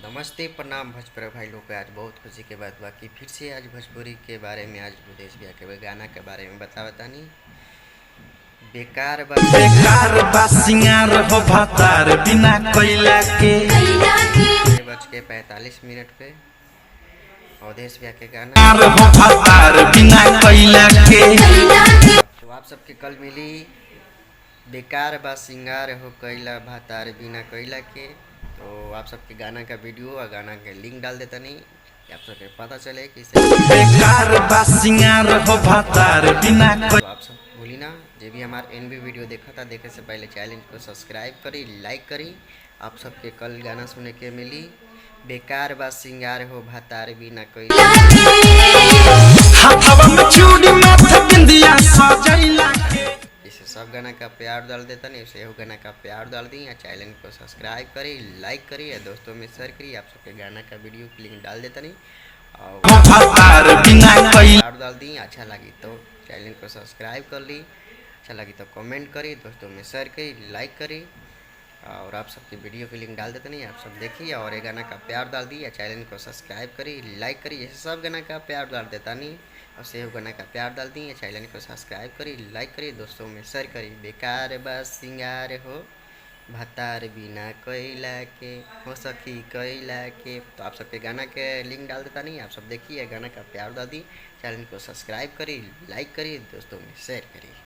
नमस्ते प्रणाम भोजपुरी भाई लोग को। आज बहुत खुशी के बात बाकी फिर से आज भोजपुरी के बारे में, आज विदेश बिया के गाना के बारे में बतानी। बेकार बा सिंगार हो भातार बिना कोयला के 6:45 पे अवधेश बिया के गाना हो भातार बिना कोयला के। तो आप सबके कल मिली बेकार बा सिंगार हो कोयला भातार बिना कोयला के। तो आप सबके गाना का वीडियो और गाना के लिंक डाल देता नहीं, आप सबके पता चले कि बेकार बा सिंगार हो भातार बिना कोयला। तो आप सब भूली ना, जो भी हमारे एनबी वीडियो देखा था, देखे से पहले चैनल को सब्सक्राइब करी, लाइक करी। आप सबके कल गाना सुने के मिली बेकार बा सिंगार हो भातार बिना कोयला। इसे सब गाना का प्यार डाल देता नहीं, उसे गाना का प्यार डाल दी या चैनल को सब्सक्राइब करी, लाइक करी या दोस्तों में शेयर करी। आप सबके गाना का वीडियो की लिंक डाल देता नहीं और प्यार डाल दी। अच्छा लगी तो चैनल को सब्सक्राइब कर ली, अच्छा लगी तो कमेंट करी, दोस्तों में शेयर करी, लाइक करी और आप सबकी वीडियो की लिंक डाल देते नहीं। आप सब देखिए और ये गाना का प्यार डाल दी या चैनल को सब्सक्राइब करी, लाइक करी। ऐसे सब गाना का प्यार डाल देता नहीं और सेव गाना का प्यार डाल दी या चैनल को सब्सक्राइब करी, लाइक करी, दोस्तों में शेयर करी। बेकार बस सिंगार हो भातार बिना कोयला के हो सखी कोयला के। तो आप सबके गाना के लिंक डाल देता नहीं, आप सब देखिए गाना का प्यार डाल दी, चैनल को सब्सक्राइब करी, लाइक करी, दोस्तों में शेयर करी।